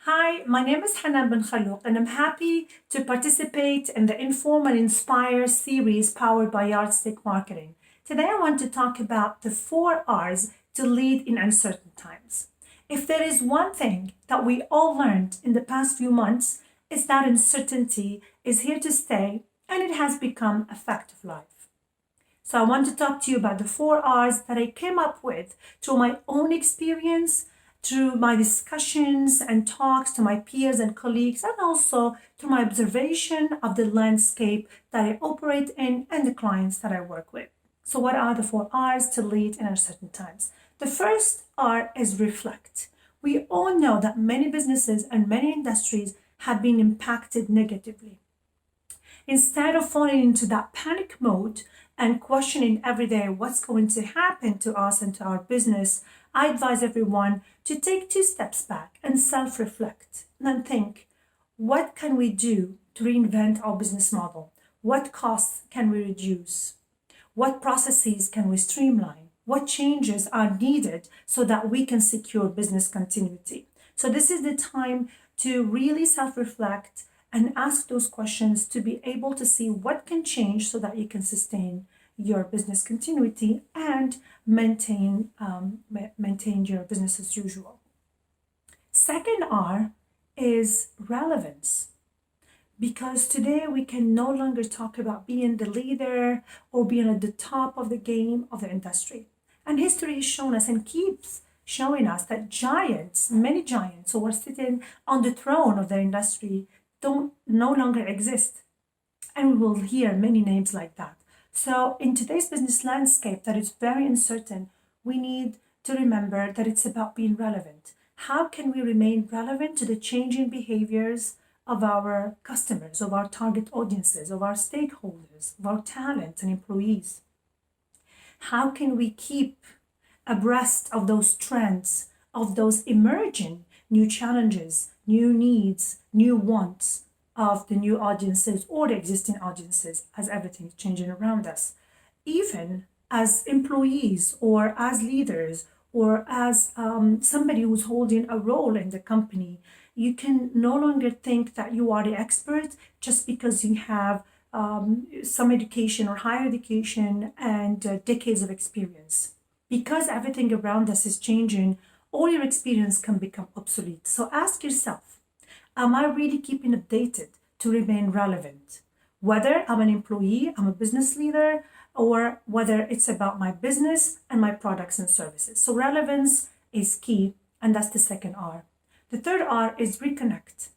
Hi, my name is Hanane Benkhallouk, and I'm happy to participate in the Inform and Inspire series powered by Yardstick Marketing. Today, I want to talk about the 4 R's to lead in uncertain times. If there is one thing that we all learned in the past few months, it's that uncertainty is here to stay and it has become a fact of life. So, I want to talk to you about the 4 R's that I came up with through my own experience, through my discussions and talks to my peers and colleagues, and also through my observation of the landscape that I operate in and the clients that I work with. So, what are the 4 R's to lead in uncertain times? The first R is reflect. We all know that many businesses and many industries have been impacted negatively. Instead of falling into that panic mode and questioning every day what's going to happen to us and to our business, I advise everyone to take 2 steps back and self-reflect and think, what can we do to reinvent our business model? What costs can we reduce? What processes can we streamline? What changes are needed so that we can secure business continuity? So this is the time to really self-reflect and ask those questions to be able to see what can change so that you can sustain your business continuity and maintain your business as usual. Second R is relevance. Because today we can no longer talk about being the leader or being at the top of the game of the industry. And history has shown us and keeps showing us that giants, many giants who are sitting on the throne of their industry, no longer exist. And we will hear many names like that. So in today's business landscape that is very uncertain, we need to remember that it's about being relevant. How can we remain relevant to the changing behaviors of our customers, of our target audiences, of our stakeholders, of our talent and employees? How can we keep abreast of those trends, of those emerging new challenges, new needs, new wants of the new audiences or the existing audiences as everything is changing around us? Even as employees or as leaders or as somebody who's holding a role in the company, you can no longer think that you are the expert just because you have some education or higher education and decades of experience. Because everything around us is changing, all your experience can become obsolete. So ask yourself, am I really keeping updated to remain relevant? Whether I'm an employee, I'm a business leader, or whether it's about my business and my products and services. So relevance is key, and that's the second R. The third R is reconnect.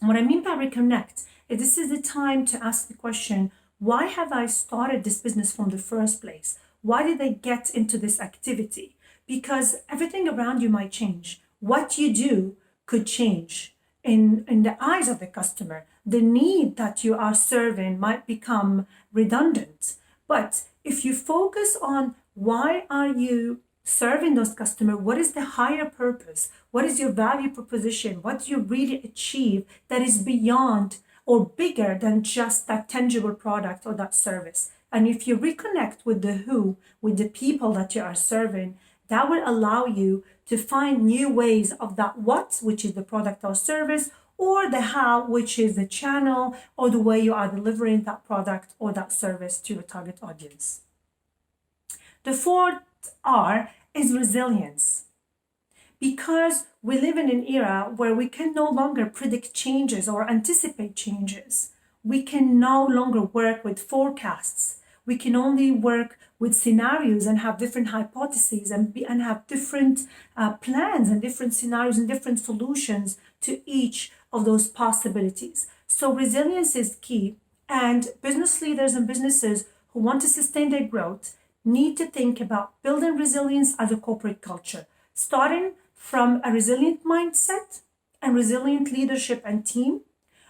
And what I mean by reconnect is this is the time to ask the question, why have I started this business from the first place? Why did I get into this activity? Because everything around you might change. What you do could change in the eyes of the customer. The need that you are serving might become redundant. But if you focus on why are you serving those customers, what is the higher purpose? What is your value proposition? What do you really achieve that is beyond or bigger than just that tangible product or that service? And if you reconnect with the who, with the people that you are serving, that will allow you to find new ways of that what, which is the product or service, or the how, which is the channel or the way you are delivering that product or that service to your target audience. The fourth R is resilience. Because we live in an era where we can no longer predict changes or anticipate changes. We can no longer work with forecasts. We can only work with scenarios and have different hypotheses and have different plans and different scenarios and different solutions to each of those possibilities. So resilience is key, and business leaders and businesses who want to sustain their growth need to think about building resilience as a corporate culture, starting from a resilient mindset and resilient leadership and team,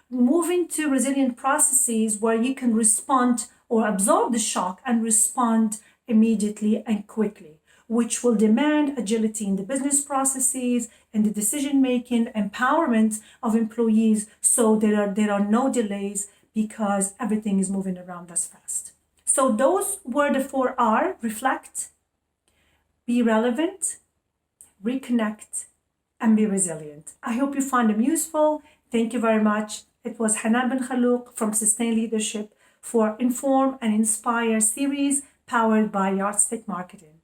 moving to resilient processes where you can respond or absorb the shock and respond immediately and quickly, which will demand agility in the business processes and the decision-making, empowerment of employees, so there are no delays because everything is moving around us fast. So those were the 4 R: reflect, be relevant, reconnect, and be resilient. I hope you found them useful. Thank you very much. It was Hanane Benkhallouk from Sustain Leadership for Inform and Inspire series powered by Yardstick Marketing.